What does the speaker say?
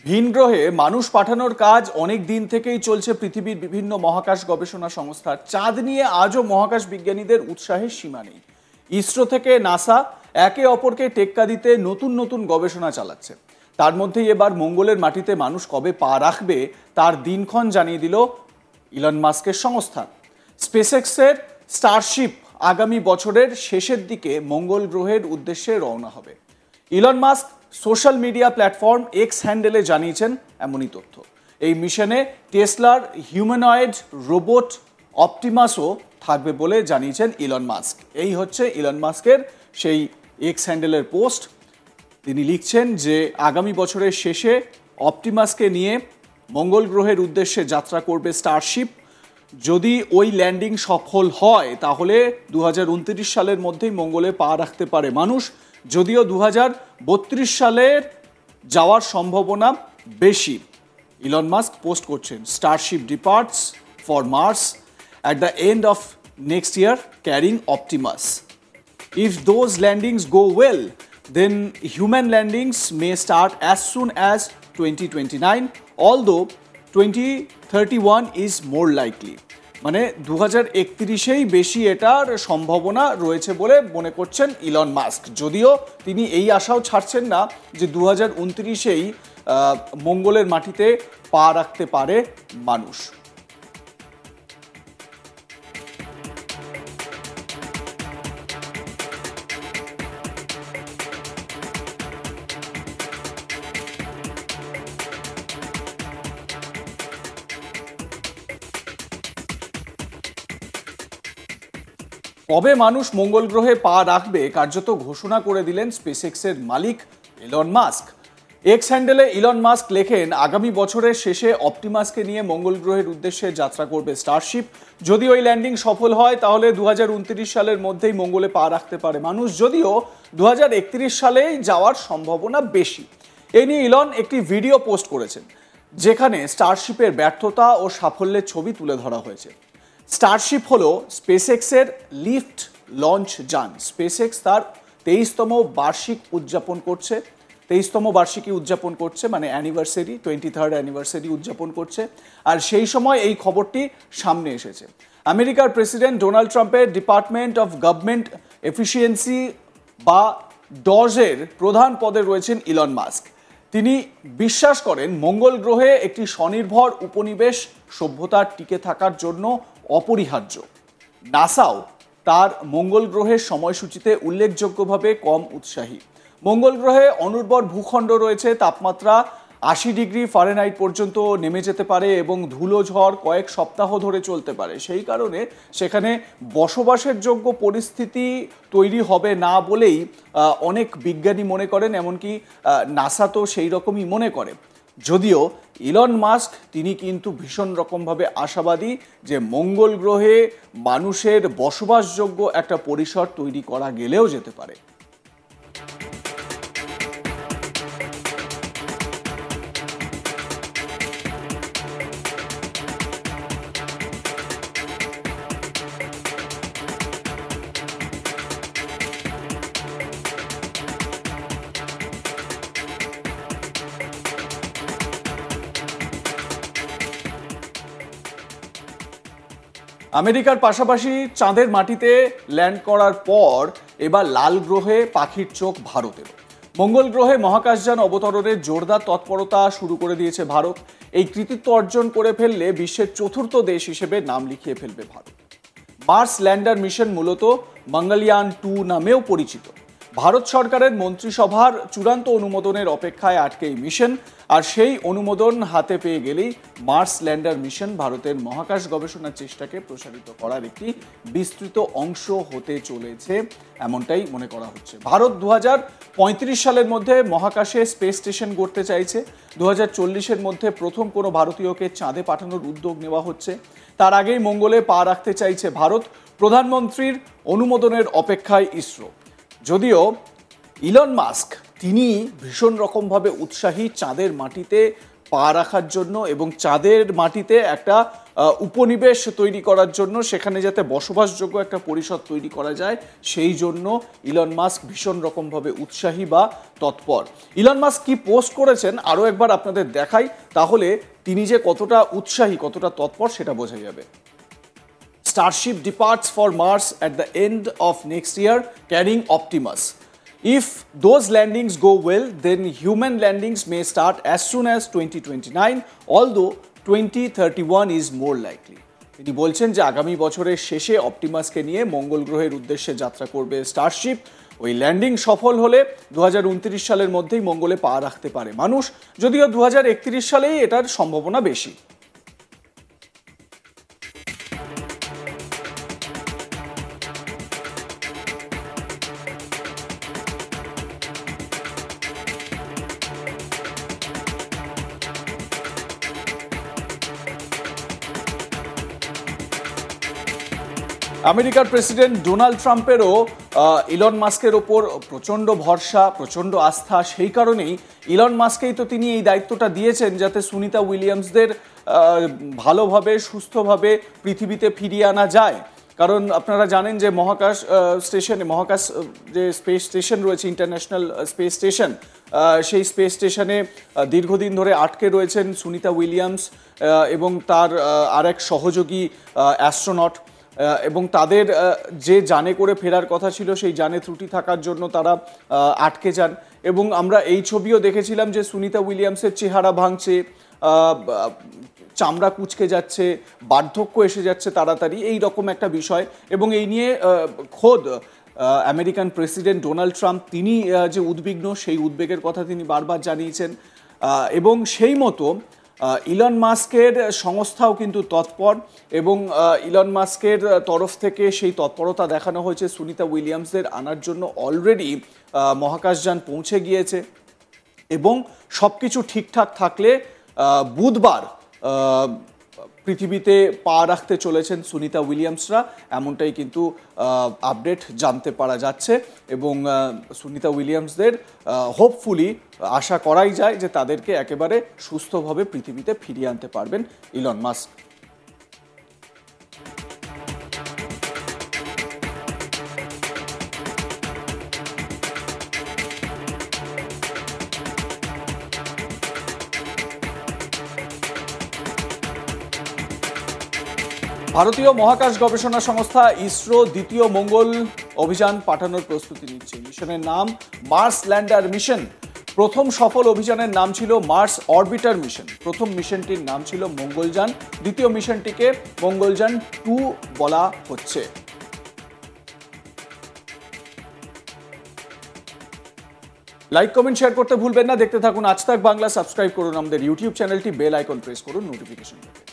ভিন গ্রহে মানুষ পাঠানোর কাজ অনেক দিন থেকেই চলছে পৃথিবীর বিভিন্ন মহাকাশ গবেষণা সংস্থার। চাঁদ নিয়ে আজও মহাকাশ বিজ্ঞানীদের উৎসাহের সীমা নেই। ইসরো থেকে নাসা একে অপরকে টেক্কা দিতে নতুন নতুন গবেষণা চালাচ্ছে। তার মধ্যেই এবার মঙ্গলের মাটিতে মানুষ কবে পা রাখবে তার দিনক্ষণ জানিয়ে দিল ইলন মাস্কের সংস্থা। স্পেসএক্সের স্টারশিপ আগামী বছরের শেষের দিকে মঙ্গল গ্রহের উদ্দেশ্যে রওনা হবে। Elon Musk social media platform x হ্যান্ডেলে জানিয়েছেন এমনই তথ্য। এই মিশনে টেসলার হিউম্যানয়েড রোবট অপটিমাসও থাকবে বলে জানিয়েছেন ইলন মাস্ক। এই হচ্ছে ইলন মাস্কের সেই এক্স হ্যান্ডেলের পোস্ট। তিনি লিখছেন যে আগামী বছরের শেষে অপটিমাসকে নিয়ে মঙ্গল গ্রহের উদ্দেশ্যে যাত্রা করবে স্টারশিপ। যদি ওই ল্যান্ডিং সফল হয় তাহলে 2029 সালের মধ্যেই মঙ্গলে পা রাখতে পারে মানুষ। যদিও 2032 সালের যাওয়ার সম্ভাবনা বেশি। ইলন মাস্ক পোস্ট করছেন, Starship departs for Mars at the end of next year carrying Optimus. If those landings go well, then human landings may start as soon as 2029, although 2031 is more likely. মানে 2031-এই বেশি এটার সম্ভাবনা রয়েছে বলে মনে করছেন Elon Musk. যদিও তিনি এই আশাও ছাড়ছেন না যে 2029-এই মঙ্গলের মাটিতে পা রাখতে পারে মানুষ। কবে মানুষ মঙ্গল গ্রহে পা রাখবে কার্যত ঘোষণা করে দিলেন স্পেসএক্সের মালিক ইলন মাস্ক। এক্স হ্যান্ডেলে ইলন মাস্ক লেখেন, আগামী বছরের শেষে অপটিমাসকে নিয়ে মঙ্গল গ্রহের উদ্দেশ্যে যাত্রা করবে স্টারশিপ। যদি ওই ল্যান্ডিং সফল হয় তাহলে 2029 সালের মধ্যেই মঙ্গলে পা রাখতে পারে মানুষ। যদিও 2031 সালেই যাওয়ার সম্ভাবনা বেশি। এ নিয়ে ইলন একটি ভিডিও পোস্ট করেছেন যেখানে স্টারশিপের ব্যর্থতা ও সাফল্যের ছবি তুলে ধরা হয়েছে। স্টারশিপ হলো স্পেসএক্সের লিফট লঞ্চ যান। স্পেসএক্স তার 23তম বার্ষিকী উদযাপন করছে, মানে অ্যানিভার্সারি, 23rd অ্যানিভার্সারি উদযাপন করছে। আর সেই সময় এই খবরটি সামনে এসেছে। আমেরিকার প্রেসিডেন্ট ডোনাল্ড ট্রাম্পের ডিপার্টমেন্ট অফ গভর্নমেন্ট এফিসিয়েন্সি বা ডজের প্রধান পদে রয়েছেন ইলন মাস্ক। তিনি বিশ্বাস করেন মঙ্গল গ্রহে একটি স্বনির্ভর উপনিবেশ সভ্যতার টিকে থাকার জন্য অপরিহার্য। নাসাও তার মঙ্গল গ্রহের সময়সূচিতে উল্লেখযোগ্যভাবে কম উৎসাহী। মঙ্গল গ্রহে অনুর্বর ভূখণ্ড রয়েছে, তাপমাত্রা 80 ডিগ্রি ফারেনহাইট পর্যন্ত নেমে যেতে পারে এবং ধুলো ঝড় কয়েক সপ্তাহ ধরে চলতে পারে। সেই কারণে সেখানে বসবাসের যোগ্য পরিস্থিতি তৈরি হবে না বলেই অনেক বিজ্ঞানী মনে করেন, এমনকি নাসা তো সেই রকমই মনে করে। যদিও ইলন মাস্ক তিনি কিন্তু ভীষণ রকমভাবে আশাবাদী যে মঙ্গল গ্রহে মানুষের বসবাসযোগ্য একটা পরিসর তৈরি করা গেলেও যেতে পারে। আমেরিকার পাশাপাশি চাঁদের মাটিতে ল্যান্ড করার পর এবার লাল গ্রহে পাখির চোখ ভারতের। মঙ্গল গ্রহে মহাকাশযান অবতরণের জোরদার তৎপরতা শুরু করে দিয়েছে ভারত। এই কৃতিত্ব অর্জন করে ফেললে বিশ্বের চতুর্থ দেশ হিসেবে নাম লিখিয়ে ফেলবে ভারত। মার্স ল্যান্ডার মিশন মূলত মঙ্গলয়ান 2 নামেও পরিচিত। ভারত সরকারের মন্ত্রিসভার চূড়ান্ত অনুমোদনের অপেক্ষায় আটকে এই মিশন। আর সেই অনুমোদন হাতে পেয়ে গেলেই মার্স ল্যান্ডার মিশন ভারতের মহাকাশ গবেষণার চেষ্টাকে প্রসারিত করার একটি বিস্তৃত অংশ হতে চলেছে, এমনটাই মনে করা হচ্ছে। ভারত 2035 সালের মধ্যে মহাকাশে স্পেস স্টেশন গড়তে চাইছে। 2040-এর মধ্যে প্রথম কোনো ভারতীয়কে চাঁদে পাঠানোর উদ্যোগ নেওয়া হচ্ছে। তার আগেই মঙ্গলে পা রাখতে চাইছে ভারত। প্রধানমন্ত্রীর অনুমোদনের অপেক্ষায় ইসরো। যদিও ইলন মাস্ক তিনি ভীষণ রকমভাবে উৎসাহী চাঁদের মাটিতে পা রাখার জন্য এবং চাঁদের মাটিতে একটা উপনিবেশ তৈরি করার জন্য, সেখানে যাতে বসবাসযোগ্য একটা পরিসর তৈরি করা যায়, সেই জন্য ইলন মাস্ক ভীষণ রকমভাবে উৎসাহী বা তৎপর। ইলন মাস্ক কি পোস্ট করেছেন আরও একবার আপনাদের দেখাই, তাহলে তিনি যে কতটা উৎসাহী, কতটা তৎপর সেটা বোঝা যাবে। Starship departs for Mars at the end of next year carrying Optimus. If those landings go well, then human landings may start as soon as 2029, although 2031 is more likely. তিনি বলছেন যে আগামী বছরের শেষে অপটিমাসকে নিয়ে মঙ্গল গ্রহের উদ্দেশ্যে যাত্রা করবে স্টারশিপ। ওই ল্যান্ডিং সফল হলে 2029 সালের মধ্যেই মঙ্গলে পা রাখতে পারে মানুষ, যদিও 2031 সালেই এটার সম্ভাবনা বেশি। আমেরিকার প্রেসিডেন্ট ডোনাল্ড ট্রাম্পেরও ইলন মাস্কের ওপর প্রচণ্ড ভরসা, প্রচণ্ড আস্থা। সেই কারণেই ইলন মাস্ককেই তো তিনি এই দায়িত্বটা দিয়েছেন যাতে সুনিতা উইলিয়ামসদের ভালোভাবে, সুস্থভাবে পৃথিবীতে ফিরিয়ে আনা যায়। কারণ আপনারা জানেন যে মহাকাশ যে স্পেস স্টেশন রয়েছে, ইন্টারন্যাশনাল স্পেস স্টেশন, সেই স্পেস স্টেশনে দীর্ঘদিন ধরে আটকে রয়েছেন সুনিতা উইলিয়ামস এবং তার আরেক সহযোগী অ্যাস্ট্রোনট, এবং তাদের যে যানে করে ফেরার কথা ছিল সেই যানে ত্রুটি থাকার জন্য তারা আটকে যান। এবং আমরা এই ছবিও দেখেছিলাম যে সুনিতা উইলিয়ামসের চেহারা ভাঙছে, চামড়া কুঁচকে যাচ্ছে, বার্ধক্য এসে যাচ্ছে তাড়াতাড়ি, এই রকম একটা বিষয়। এবং এই নিয়ে খোদ আমেরিকান প্রেসিডেন্ট ডোনাল্ড ট্রাম্প তিনি যে উদ্বিগ্ন, সেই উদ্বেগের কথা তিনি বারবার জানিয়েছেন। এবং সেই মতো ইলন মাস্কের সংস্থাও কিন্তু তৎপর, এবং ইলন মাস্কের তরফ থেকে সেই তৎপরতা দেখানো হয়েছে সুনিতা উইলিয়ামসদের আনার জন্য। অলরেডি মহাকাশযান পৌঁছে গিয়েছে এবং সব কিছু ঠিকঠাক থাকলে বুধবার পৃথিবীতে পা রাখতে চলেছেন সুনিতা উইলিয়ামসরা, এমনটাই কিন্তু আপডেট জানতে পারা যাচ্ছে। এবং সুনিতা উইলিয়ামসদের হোপফুলি আশা করাই যায় যে তাদেরকে একেবারে সুস্থভাবে পৃথিবীতে ফিরিয়ে আনতে পারবেন ইলন মাস্ক। ভারতীয় মহাকাশ গবেষণা সংস্থা ইসরো দ্বিতীয় মঙ্গল অভিযান পাঠানোর প্রস্তুতি নিচ্ছে। মিশনের নাম মার্স ল্যান্ডার মিশন। প্রথম সফল অভিযানের নাম ছিল মার্স অরবিটার মিশন। প্রথম মিশনটির নাম ছিল মঙ্গলযান, দ্বিতীয় মিশনটিকে মঙ্গলযান 2 বলা হচ্ছে। লাইক, কমেন্ট, শেয়ার করতে ভুলবেন না। দেখতে থাকুন আজ তাক বাংলা। সাবস্ক্রাইব করুন আমাদের ইউটিউব চ্যানেলটি, বেল আইকন প্রেস করুন নোটিফিকেশন পেতে।